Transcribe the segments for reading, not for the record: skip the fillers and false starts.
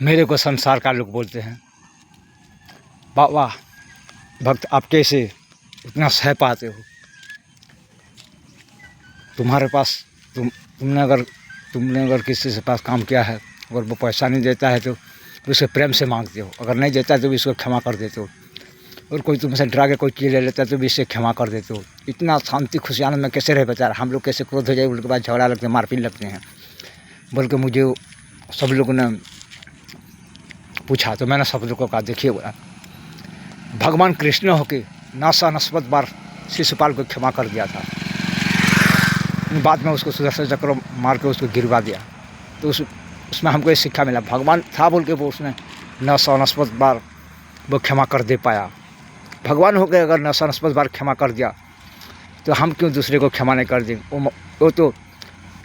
मेरे को संसार का लोग बोलते हैं, बाबा भक्त आप कैसे इतना सह पाते हो। तुम्हारे पास तुमने अगर किसी से पास काम किया है, अगर वो पैसा नहीं देता है तो उसे प्रेम से मांगते हो, अगर नहीं देता है तो भी इसको क्षमा कर देते हो, और कोई तुमसे डरा के कोई चीज़ ले लेता है तो भी इससे क्षमा कर देते हो। इतना शांति खुशी आनंद में कैसे रहे बेचारा। हम लोग कैसे क्रोध हो जाए, उनके बाद झगड़ा लगते हैं, मारपीट लगते हैं। बल्कि मुझे सब लोगों ने पूछा तो मैंने सब लोगों का देखिए बोला, भगवान कृष्ण होके नाशानस्पद बार शिशुपाल को क्षमा कर दिया था, बाद में उसको सुदर्शन चक्र मार के उसको गिरवा दिया। तो उसमें हमको ये शिक्षा मिला, भगवान था बोल के वो उसने नाशानस्पद बार वो क्षमा कर दे पाया। भगवान होकर अगर नाशानस्पद बार क्षमा कर दिया तो हम क्यों दूसरे को क्षमा नहीं कर दें। वो तो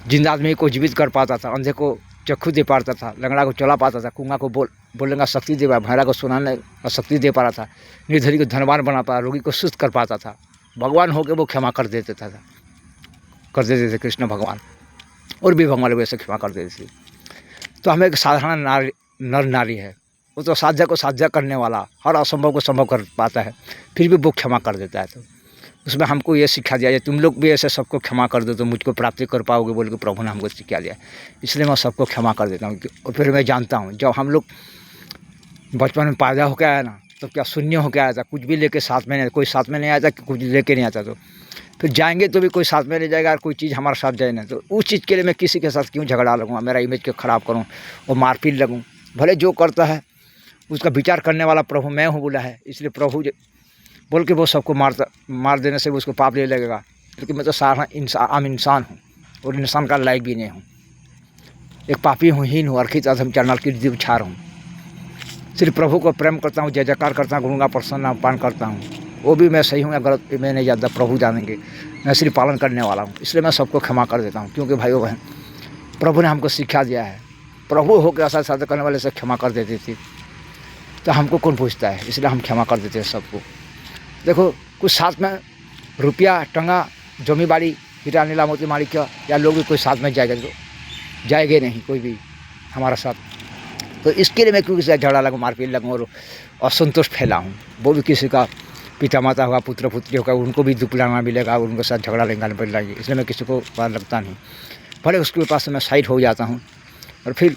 जिंदा आदमी को जीवित कर पाता था, अंधे को चक्षु दे पाता था, लंगड़ा को चला पाता था, गूंगा को बोलने का शक्ति दे पाया, भैरा को सुनाने का शक्ति दे पा रहा था, निर्धरी को धनवान बना पाया, रोगी को सुस्त कर पाता था। भगवान होकर वो क्षमा कर देते थे कृष्ण भगवान, और भी भगवान वैसे क्षमा कर देते थे। तो हमें एक साधारण नर नारी है, वो तो साध्य को साध्य करने वाला, हर असंभव को संभव कर पाता है, फिर भी वो क्षमा कर देता है। तो उसमें हमको ये सिखा दिया जाए, तुम लोग भी ऐसे सबको क्षमा कर दो तो मुझको प्राप्ति कर पाओगे बोल के प्रभु ने हमको सिखा दिया। इसलिए मैं सबको क्षमा कर देता हूँ। और फिर मैं जानता हूँ जब हम लोग बचपन में पैदा होकर आया ना, तो क्या शून्य होकर आया था, कुछ भी लेके साथ में नहीं, कोई साथ में नहीं आया था, कुछ लेके नहीं आता। तो फिर जाएंगे तो भी कोई साथ में नहीं जाएगा, और कोई चीज़ हमारे साथ जाए ना, तो उस चीज़ के लिए मैं किसी के साथ क्यों झगड़ा लगूँ, मेरा इमेज को ख़राब करूँ और मारपीट लगूँ। भले जो करता है उसका विचार करने वाला प्रभु मैं हूँ बोला है, इसलिए प्रभु बोल के वो सबको मार देने से वो उसको पाप ले लगेगा। लेकिन मैं तो सारा आम इंसान हूँ और इंसान का लायक भी नहीं हूँ, एक पापी हूँ, हीन हूँ, अर्खित अधम चरणल की दिव्य छार हूँ। सिर्फ प्रभु को प्रेम करता हूँ, जय जयकार करता हूँ, गुणगा प्रसन्न पान करता हूँ। वो भी मैं सही हूँ या गलत मैं नहीं जानता, प्रभु जानेंगे। मैं सिर्फ पालन करने वाला हूँ, इसलिए मैं सबको क्षमा कर देता हूँ। क्योंकि भाइयों बहन, प्रभु ने हमको शिक्षा दिया है, प्रभु होकर ऐसा साध्य करने वाले से क्षमा कर देती थी, तो हमको कौन पूछता है, इसलिए हम क्षमा कर देते हैं सबको। देखो कुछ साथ में रुपया टंगा जमी बाड़ी हीरा नीला मोती माणिक्य या लोग भी कोई साथ में जाएगा तो जाएंगे नहीं कोई भी हमारा साथ। तो इसके लिए मैं क्यों किसी झगड़ा लगूँ, मारपीट लगूँ और असंतोष फैलाऊँ। वो भी किसी का पिता माता होगा, पुत्र पुत्री होगा, उनको भी दुख लाना मिलेगा, उनके साथ झगड़ा लगाने लगेगी, इसलिए मैं किसी को बात लगता नहीं। भले उसके पास से मैं साइड हो जाता हूँ और फिर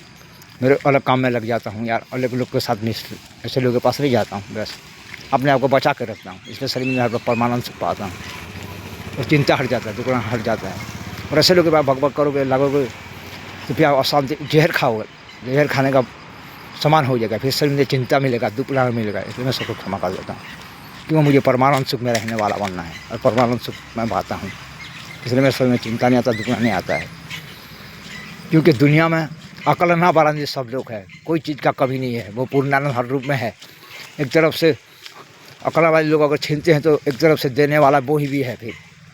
मेरे अलग काम में लग जाता हूँ यार, अलग लोग के साथ मिस ऐसे लोगों के पास नहीं जाता हूँ, बस अपने आप को बचा कर रखता हूँ। इसलिए शरीर में हर परमानंद सुख पाता हूँ और चिंता हट जाता है, दुखड़ा हट जाता है। और ऐसे लोग के बाद भगभग करोगे लगोगे तो फिर अशांति, जहर खाओगे, जहर खाने का समान हो जाएगा, फिर शरीर में चिंता मिलेगा, दुख लाना मिलेगा। इसलिए मैं सबको क्षमा कर देता हूँ, क्योंकि मुझे परमानंद सुख में रहने वाला बनना है और परमानंद सुख मैं पाता हूँ। इसलिए मेरे शरीर में चिंता नहीं आता, दुख नहीं आता है। क्योंकि दुनिया में अकल ना बारानी सब लोग है, कोई चीज़ का कमी नहीं है, वो पूर्णानंद हर रूप में है। एक तरफ से अकल वाले लोग अगर छीनते हैं तो एक तरफ से देने वाला वो ही भी है,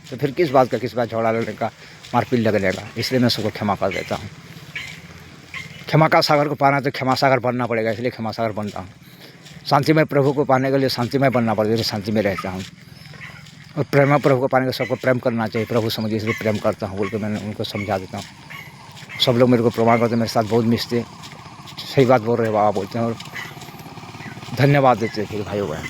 फिर किस बात झगड़ा लगने का, मारपीट लगने का। इसलिए मैं सबको क्षमा कर देता हूँ। क्षमा का सागर को पाना है तो क्षमा सागर बनना पड़ेगा, इसलिए क्षमा सागर बनता हूँ। शांतिमय प्रभु को पाने के लिए शांतिमय बनना पड़ेगा, इसलिए शांति में रहता हूँ। और प्रेम प्रभु को पाने के सबको प्रेम करना चाहिए, प्रभु समझिए इसलिए प्रेम करता हूँ बोल के मैंने उनको समझा देता हूँ। सब लोग मेरे को प्रमाण करते, मेरे साथ बहुत मिलते, सही बात बोल रहे बाबा बोलते हैं और धन्यवाद देते हैं फिर भाइयों बहन।